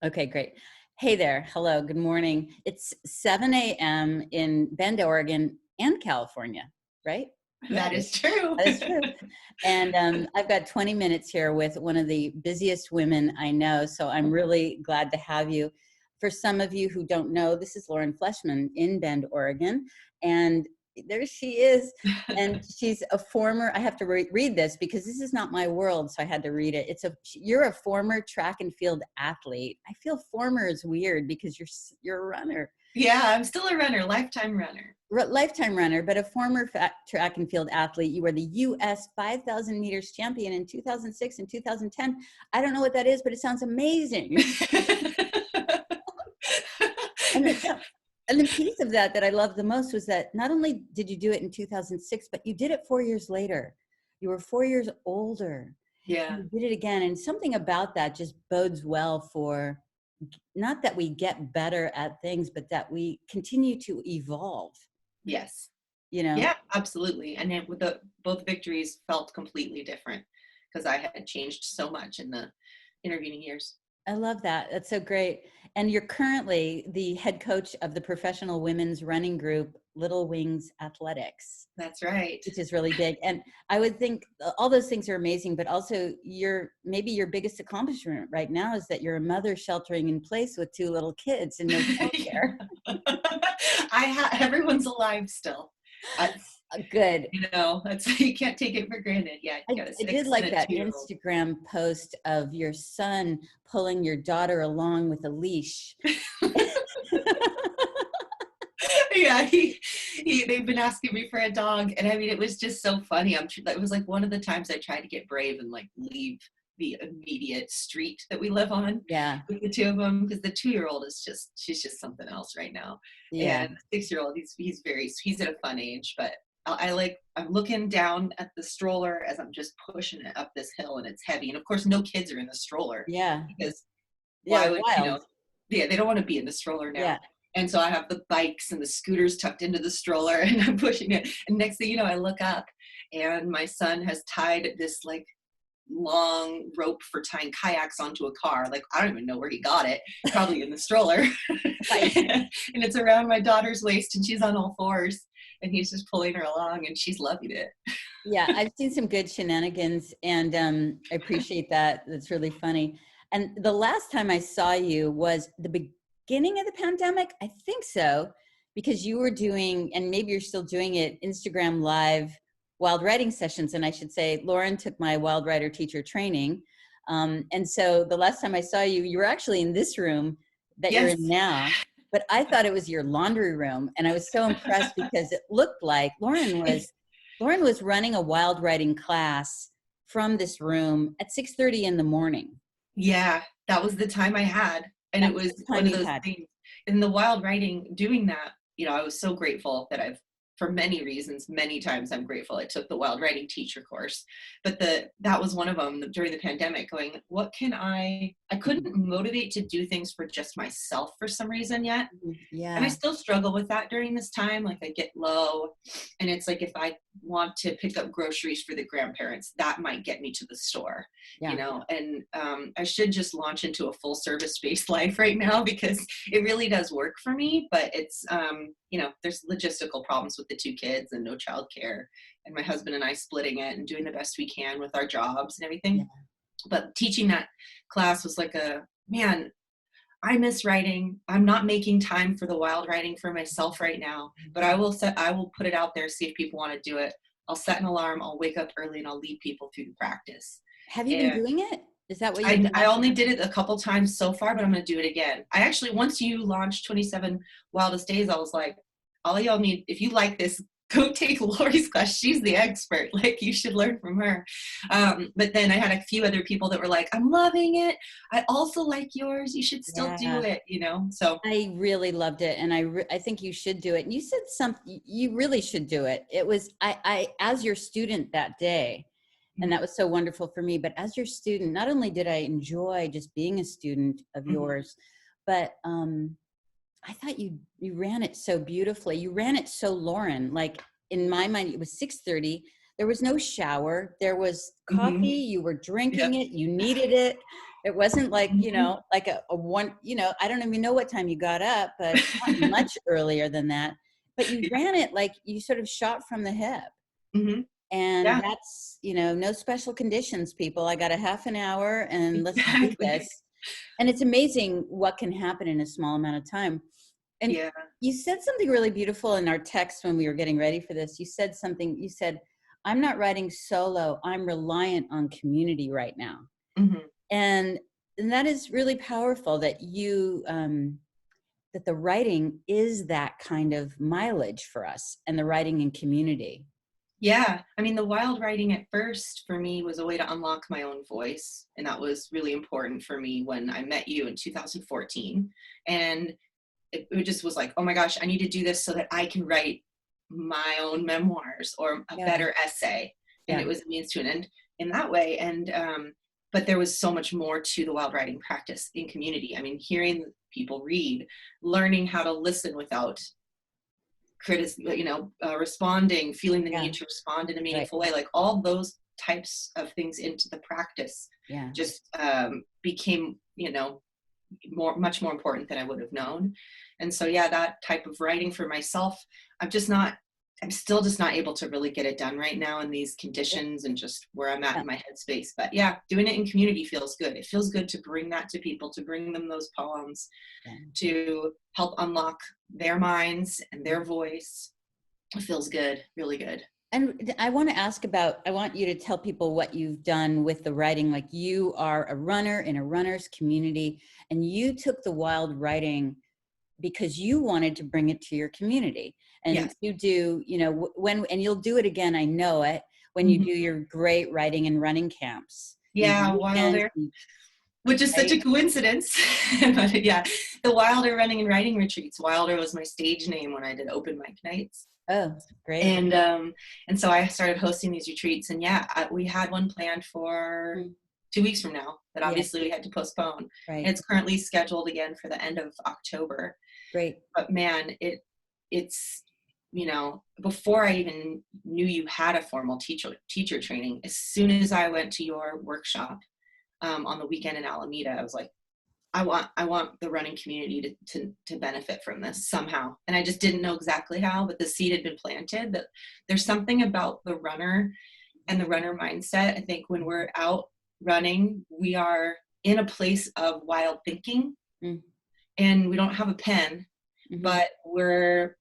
Okay, great. Hey there. Hello. Good morning. It's 7 a.m. in Bend, Oregon and California, right? Yeah, That is true. that is true. And I've got 20 minutes here with one of the busiest women I know. So I'm really glad to have you. For some of you who don't know, this is Lauren Fleshman in Bend, Oregon. And there she is. And she's a former, I have to read this because this is not my world. So I had to read it. You're a former track and field athlete. I feel former is weird because you're a runner. Yeah, I'm still a runner, lifetime runner. Lifetime runner, but a former track and field athlete. You were the U.S. 5,000 meters champion in 2006 and 2010. I don't know what that is, but it sounds amazing. And the piece of that I loved the most was that not only did you do it in 2006, but you did it 4 years later. You were 4 years older. Yeah. You did it again. And something about that just bodes well for not that we get better at things, but that we continue to evolve, Yes. you know? Yeah, absolutely. And with both victories felt completely different because I had changed so much in the intervening years. I love that. That's so great. And you're currently the head coach of the professional women's running group, Little Wings Athletics, That's right. which is really big. And I would think all those things are amazing, but also maybe your biggest accomplishment right now is that you're a mother sheltering in place with two little kids and no childcare. Everyone's alive still. Good. You can't take it for granted. Yeah, you got a I did 6 like and a that 2-year-old. Instagram post of your son pulling your daughter along with a leash. Yeah, they've been asking me for a dog, and I mean, it was just so funny. That was like one of the times I tried to get brave and like leave the immediate street that we live on Yeah. with the two of them, because the 2-year-old she's just something else right now, Yeah. and the 6-year-old he's at a fun age, but I'm looking down at the stroller as I'm just pushing it up this hill, and it's heavy, and of course no kids are in the stroller Yeah. because Yeah. why would Wild. yeah, they don't want to be in the stroller Yeah. now. And so I have the bikes and the scooters tucked into the stroller and I'm pushing it. And next thing you know, I look up and my son has tied this like long rope for tying kayaks onto a car. Like, I don't even know where he got it, probably in the stroller. Right. And it's around my daughter's waist and she's on all fours and he's just pulling her along and she's loving it. Yeah. I've seen some good shenanigans and I appreciate that. That's really funny. And the last time I saw you was the beginning of the pandemic. I think so, because you were doing, and maybe you're still doing it, Instagram live wild writing sessions. And I should say, Lauren took my wild writer teacher training. And so the last time I saw you, you were actually in this room that you're Yes. in now, but I thought it was your laundry room. And I was so impressed because it looked like Lauren was running a wild writing class from this room at 6:30 in the morning. Yeah, that was the time I had. And That it was was the one time of you those had. things in the wild writing, doing that, I was so grateful that for many reasons, many times I'm grateful I took the wild writing teacher course. But that was one of them during the pandemic, going, what can I couldn't motivate to do things for just myself for some reason yet. And I Yeah. still struggle with that during this time. Like I get low and it's like, if I want to pick up groceries for the grandparents, that might get me to the store, Yeah. and I should just launch into a full service based life right now because it really does work for me. But it's, there's logistical problems with the 2 kids and no childcare and my husband and I splitting it and doing the best we can with our jobs and Yeah. everything. But teaching that class was like man, I miss writing. I'm not making time for the wild writing for myself right now, but I will put it out there, see if people want to do it. I'll set an alarm. I'll wake up early and I'll lead people through the practice. Have you been And doing it? Is that what you've I, been I doing? only did it a couple times so far, but I'm going to do it again. I actually, once you launched 27 Wildest Days, I was like, all y'all need, if you like this, go take Lori's class. She's the expert. Like, you should learn from her. But then I had a few other people that were like, I'm loving it. I also like yours. You should still do Yeah. it, So I really loved it. And I think you should do it. And you said something, you really should do it. It was, I, as your student that day, and that was so wonderful for me, but as your student, not only did I enjoy just being a student of Mhm. yours, but I thought you ran it so beautifully. You ran it so Lauren, like in my mind, it was 6:30. There was no shower. There was coffee. Mhm. You were drinking Yep. it. You needed it. It wasn't like, Mhm. like a one, I don't even know what time you got up, but not much earlier than that. But you ran it like you sort of shot from the hip. Mhm. And Yeah, that's, no special conditions, people. I got a half an hour and let's do exactly. this. And it's amazing what can happen in a small amount of time. And Yeah. you said something really beautiful in our text when we were getting ready for this. You said, I'm not writing solo, I'm reliant on community right now. Mhm. And, and that is really powerful that that the writing is that kind of mileage for us and the writing in community. Yeah, I mean, the wild writing at first for me was a way to unlock my own voice, and that was really important for me when I met you in 2014. And it just was like, oh my gosh, I need to do this so that I can write my own memoirs or a Yeah. better essay. And Yeah. it was a means to an end in that way. And but there was so much more to the wild writing practice in community. I mean, hearing people read, learning how to listen without responding, feeling the Yeah. need to respond in a Right. meaningful way, like all those types of things into the practice Yeah. just became, much more important than I would have known. And so, yeah, that type of writing for myself, I'm just not, I'm still just not able to really get it done right now in these conditions and just where I'm at Yeah. in my headspace. But yeah, doing it in community feels good. It feels good to bring that to people, to bring them those poems, Yeah. to help unlock their minds and their voice. It feels good, really good. And I want to ask about, I want you to tell people what you've done with the writing. Like, you are a runner in a runner's community, and you took the wild writing because you wanted to bring it to your community. And Yes. you do, and you'll do it again, I know it, when you Mhm. do your great writing and running camps in the Yeah, weekends, Wilder, which is such right? a coincidence. But yeah, the Wilder running and writing retreats. Wilder was my stage name when I did open mic nights. Oh, great. And so I started hosting these retreats, and yeah, we had one planned for Mm. 2 weeks from now that Yeah, obviously we had to postpone. And right. it's currently scheduled again for the end of October. Great. But man, it's before I even knew you had a formal teacher training, as soon as I went to your workshop on the weekend in Alameda, I was like, I want the running community to benefit from this somehow. And I just didn't know exactly how, but the seed had been planted that there's something about the runner and the runner mindset. I think when we're out running, we are in a place of wild thinking, Mm. and we don't have a pen, Mm-hmm. but we're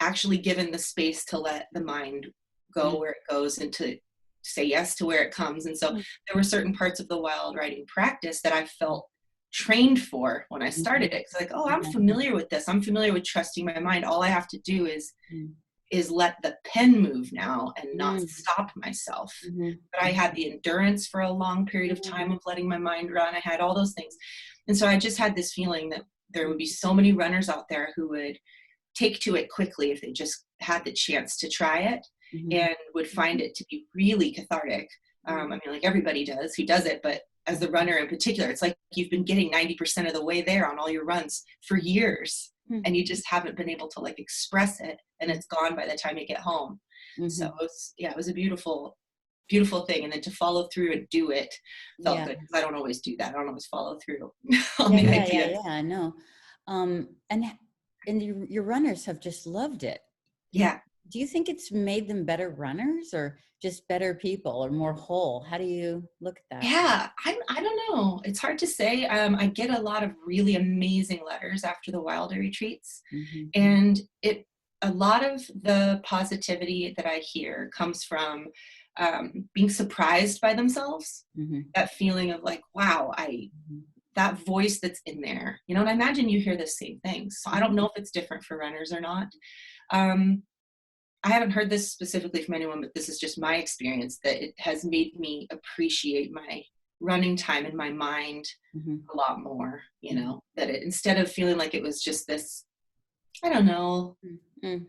actually given the space to let the mind go Mm. where it goes and to say yes to where it comes. And so there were certain parts of the wild writing practice that I felt trained for when I Mm-hmm. started it. It's like, oh, I'm Yeah. familiar with this. I'm familiar with trusting my mind. All I have to do Mm. is let the pen move now and not Mm. stop myself. Mhm. But I had the endurance for a long period of Mhm. time of letting my mind run. I had all those things. And so I just had this feeling that there would be so many runners out there who would take to it quickly if they just had the chance to try it, Mhm. and would find it to be really cathartic. Mhm. I mean, like everybody does who does it, but as the runner in particular, it's like you've been getting 90% of the way there on all your runs for years, Mhm. and you just haven't been able to like express it, and it's gone by the time you get home. So Mhm. it was a beautiful, beautiful thing. And then to follow through and do it felt Yeah. good, because I don't always do that. I don't always follow through on Yeah, the yeah, yeah, ideas. yeah, I know. And your runners have just loved it. Yeah. Do you think it's made them better runners, or just better people, or more whole? How do you look at that? Yeah, I don't know. It's hard to say. I get a lot of really amazing letters after the Wilder retreats, Mhm. and a lot of the positivity that I hear comes from being surprised by themselves. Mhm. That feeling of like, wow, I Mhm. that voice that's in there, and I imagine you hear the same things. So I don't know if it's different for runners or not. Um, I haven't heard this specifically from anyone, but this is just my experience, that it has made me appreciate my running time in my mind Mhm. a lot more, Mhm. that it, instead of feeling like it was just this, I don't know, Mhm. Mhm.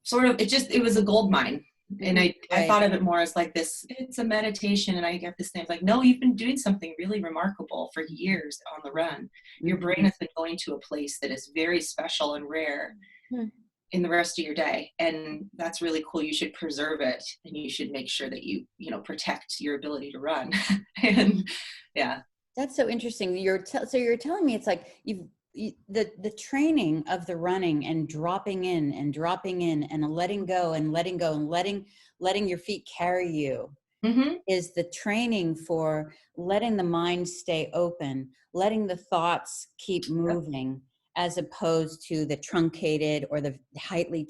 sort of, it was a gold mine. And Mhm. I Right. thought of it more as like this, it's a meditation. And I get this thing, it's like, no, you've been doing something really remarkable for Mhm. years on the run. Your Mhm. brain has been going to a place that is very special and rare Mhm. in the rest of your day, and that's really cool. You should preserve it, and you should make sure that you protect your ability to run. And yeah. That's so interesting. So you're telling me it's like the training of the running and dropping in and dropping in and letting go and letting go and letting your feet carry you Mm-hmm. is the training for letting the mind stay open, letting the thoughts keep moving, as opposed to the truncated or the tightly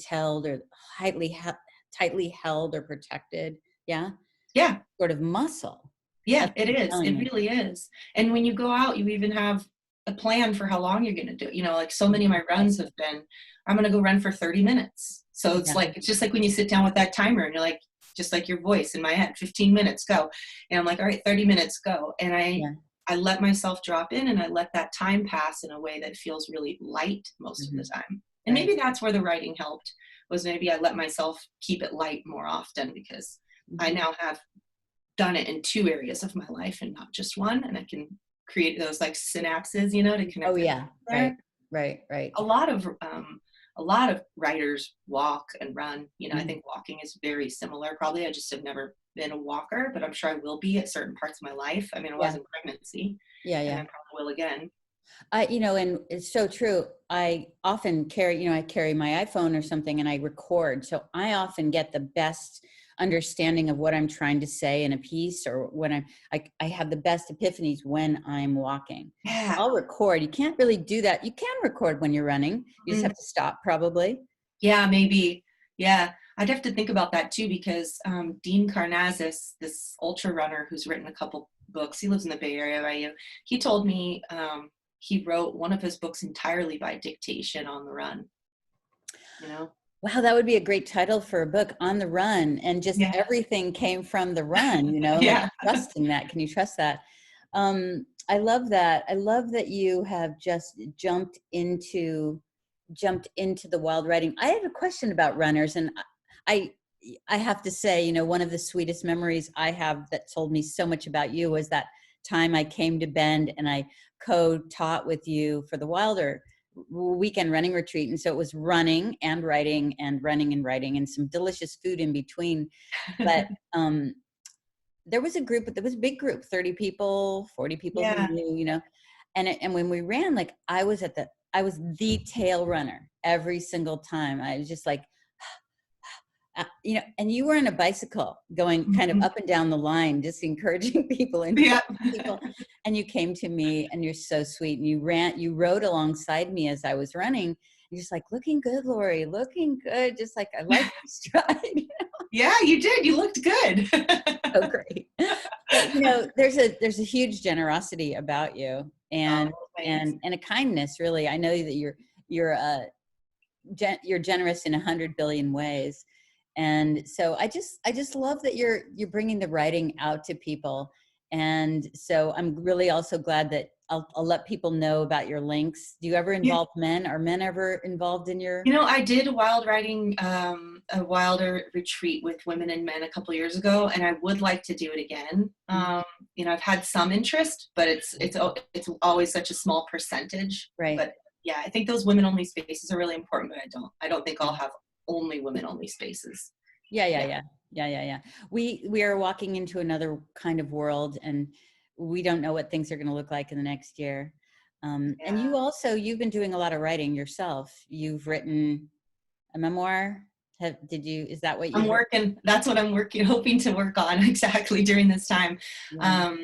tightly held or protected. Yeah, Yeah. sort of muscle. Yeah, That's what it you're is. telling It me. really is. And when you go out, you even have a plan for how long you're going to do it. You know, like so many of my Right. runs have been, I'm going to go run for 30 minutes. So it's Yeah. like, it's just like when you sit down with that timer and you're like, just like your voice in my head, 15 minutes, go. And I'm like, all right, 30 minutes, go. And Yeah. I let myself drop in and I let that time pass in a way that feels really light most of the Hmm. time. And Right. maybe that's where the writing helped, was maybe I let myself keep it light more often, because I Hmm. now have done it in 2 areas of my life and not just one, and I can create those like synapses, you know, to Oh connect the dots yeah. Right. there. Right. Right. A lot of a lot of writers walk and run. You know, I Mhm. think walking is very similar. Probably, I just have never been a walker, but I'm sure I will be at certain parts of my life. I mean, I was Yeah. in pregnancy, Yeah. and Yeah. I probably will again. And it's so true. I often I carry my iPhone or something and I record. So I often get the best understanding of what I'm trying to say in a piece, or when I have the best epiphanies when I'm walking. So Yeah. I'll record. You can't really do that. You can record when you're running. You just Mm, have to stop probably. yeah, maybe. Yeah, I'd have to think about that too, because Dean Karnazes, this ultra runner who's written a couple books, he lives in the Bay Area by you. He told me he wrote one of his books entirely by dictation on the run. You know? Wow, that would be a great title for a book, On the Run, and just Yeah. everything came from the run, and like Yeah. trusting that. Can you trust that? I love that. I love that you have just jumped into the wild writing. I have a question about runners, and I I have to say, one of the sweetest memories I have that told me so much about you was that time I came to Bend and I co-taught with you for the Wilder weekend running retreat. And so it was running and writing and running and writing and some delicious food in between. But there was a big group, 30 people, 40 people who Yeah. knew. And when we ran, like I was the tail runner every single time. I was just like, and you were on a bicycle going kind of Mhm. up and down the line, just encouraging people, Yeah. inspiring people. And you came to me and you're so sweet. And you rode alongside me as I was running. You're just like, looking good, Lori, looking good. Just like, I like your stride. Yeah, you did. You looked good. So great. But there's a huge generosity about you, Oh, and thanks. and a kindness, really. I know that you're generous in 100 billion ways. And so I just love that you're bringing the writing out to people. And so I'm really also glad that I'll let people know about your links. Do you ever Yeah. involve men? Are men ever involved in your? You know, I did a wilder retreat with women and men a couple years ago, and I would like to do it again. You know, I've had some interest, but it's always such a small percentage. Right. But yeah, I think those women only spaces are really important, but I don't think Yeah. I'll have only women only spaces. Yeah, yeah, Yeah. yeah. Yeah, yeah, yeah. We are walking into another kind of world, and we don't know what things are going to look like in the next year. And Yeah. you've been doing a lot of writing yourself. You've written a memoir. Is that what I'm you've written? working. That's what I'm working, hoping to work on exactly during this time. Yeah.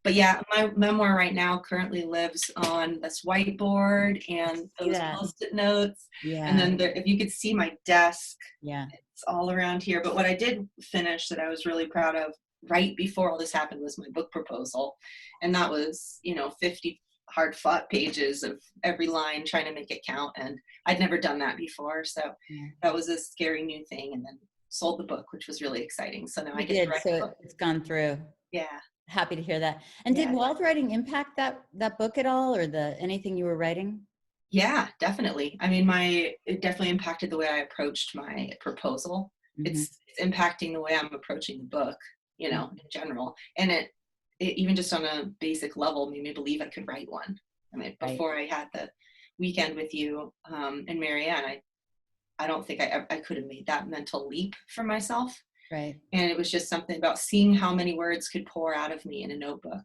But yeah, my memoir right now currently lives on this whiteboard I and see those that. post-it notes. And Yeah. then if you could see my desk, Yeah. it's all around here. But what I did finish that I was really proud of right before all this happened was my book proposal. And that was, 50 hard fought pages of every line trying to make it count. And I'd never done that before. So Yeah. that was a scary new thing. And then sold the book, which was really exciting. So now I You get to did. write So a book. it's gone through. Yeah. Happy to hear that. And did Yeah. wild writing impact that book at all, or the anything you were writing? Yeah, definitely. I mean, it definitely impacted the way I approached my proposal. Hmm. It's impacting the way I'm approaching the book, in Hmm. general. And it even just on a basic level made me believe I could write one. I mean, Right. before I had the weekend with you and Marianne, I don't think I could have made that mental leap for myself. Right. And it was just something about seeing how many words could pour out of me in a notebook.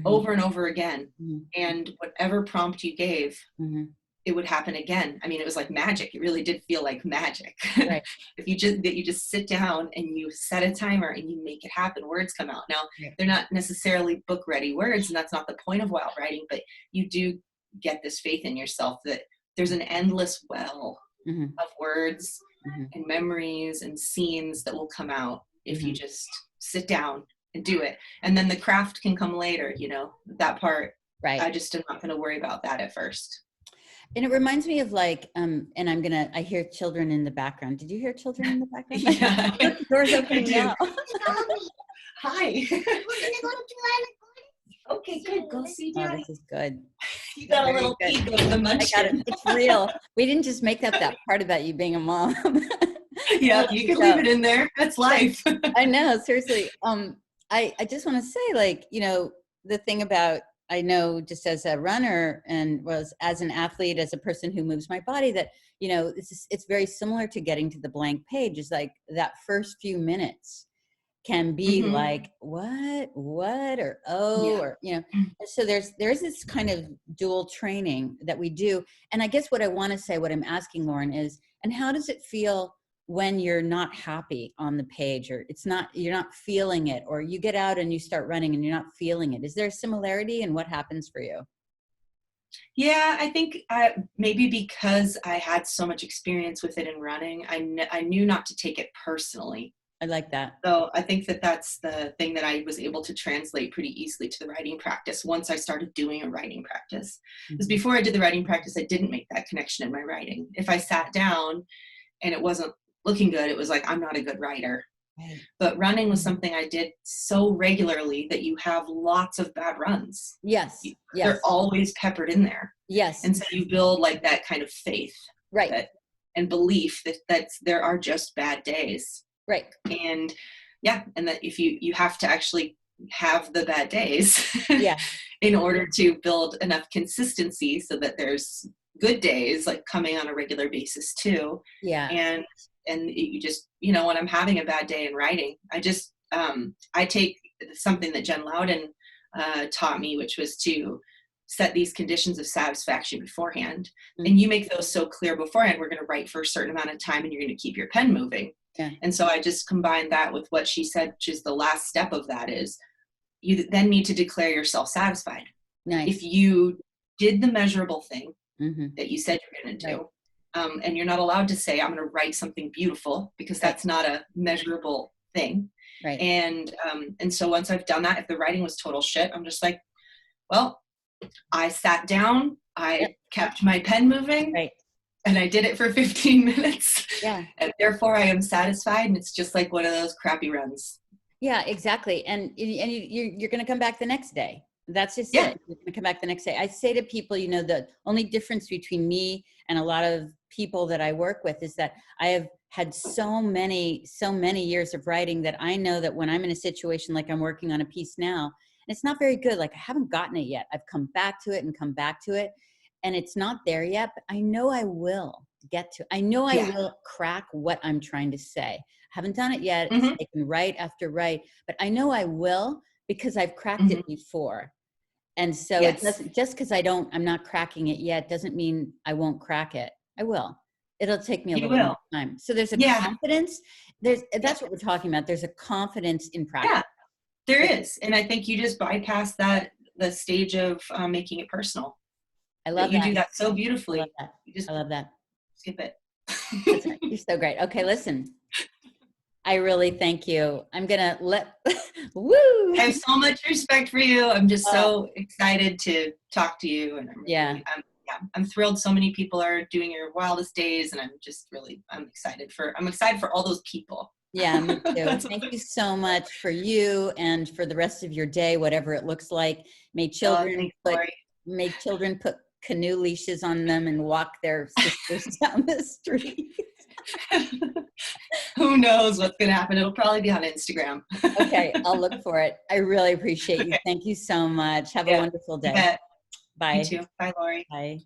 over and over again. Mm-hmm. And whatever prompt you gave, Mm-hmm. it would happen again. I mean, it was like magic. It really did feel like magic. Right. If you just sit down and you set a timer and you make it happen, words come out. Now, Right. they're not necessarily book ready words, and that's not the point of wild writing, but you do get this faith in yourself that there's an endless well Mm-hmm. of words Mm-hmm. and memories and scenes that will come out if you Mm-hmm. just sit down and do it. And then the craft can come later, that part. Right. I just am not going to worry about that at first. And it reminds me of like, and I hear children in the background. Did you hear children in the background? Yeah. The door's opening now. Hi. Okay, good. Go see Oh, Daddy. this is good. You got a Very little good. peek of the I munchkin. got it. It's real. We didn't just make up that part about you being a mom. Yeah, you can leave it in there. That's life. I know, seriously. I just want to say, like, the thing about, I know just as a runner and was as an athlete, as a person who moves my body, that, it's very similar to getting to the blank page. Is like that first few minutes can be Mm-hmm. like, what, or, oh, Yeah. or, so there's this kind of dual training that we do. And I guess what I want to say, what I'm asking Lauren is, and how does it feel when you're not happy on the page, or you're not feeling it, or you get out and you start running and you're not feeling it? Is there a similarity in what happens for you? Yeah, I think maybe because I had so much experience with it in running, I knew not to take it personally. I like that. So I think that's the thing that I was able to translate pretty easily to the writing practice once I started doing a writing practice. Because before I did the writing practice, I didn't make that connection in my writing. If I sat down and it wasn't looking good, it was like, I'm not a good writer. Right. But running was something I did so regularly that you have lots of bad runs. Yes. They're always peppered in there. Yes. And so you build like that kind of faith. Right. And belief that there are just bad days. Right. And yeah, and that if you have to actually have the bad days in order to build enough consistency so that there's good days like coming on a regular basis too. Yeah. And you just, when I'm having a bad day in writing, I take something that Jen Loudon taught me, which was to set these conditions of satisfaction beforehand. Mm-hmm. And you make those so clear beforehand. We're going to write for a certain amount of time and you're going to keep your pen moving. Yeah. And so I just combined that with what she said, which is the last step of that is you then need to declare yourself satisfied. Nice. If you did the measurable thing that you said you're going to do, right. And you're not allowed to say, I'm going to write something beautiful because that's not a measurable thing. Right. And so once I've done that, if the writing was total shit, I'm just like, well, I sat down, I kept my pen moving. Right. And I did it for 15 minutes. Yeah. And therefore I am satisfied. And it's just like one of those crappy runs. Yeah, exactly. And you're going to come back the next day. That's just it. You're going to come back the next day. I say to people, the only difference between me and a lot of people that I work with is that I have had so many years of writing that I know that when I'm in a situation like I'm working on a piece now, and it's not very good, like I haven't gotten it yet. I've come back to it. And it's not there yet, but I know I will get to. I know I will crack what I'm trying to say. I haven't done it yet. It's taken write after write, but I know I will because I've cracked it before. And so it doesn't, just because I'm not cracking it yet, doesn't mean I won't crack it. I will. It'll take me a little more time. So there's a confidence. That's what we're talking about. There's a confidence in practice. Yeah, there is. And I think you just bypass the stage of making it personal. I love that. You do that so beautifully. I love that. Skip it. That's right. You're so great. Okay, listen. I really thank you. I'm going to woo! I have so much respect for you. I'm just so excited to talk to you. And I'm thrilled so many people are doing your wildest days. And I'm excited for all those people. Yeah, me too. Thank you so much for you and for the rest of your day, whatever it looks like. May children put canoe leashes on them and walk their sisters down the street. Who knows what's going to happen? It'll probably be on Instagram. Okay, I'll look for it. I really appreciate you. Thank you so much. Have a wonderful day. Bet. Bye. You too. Bye, Lori. Bye.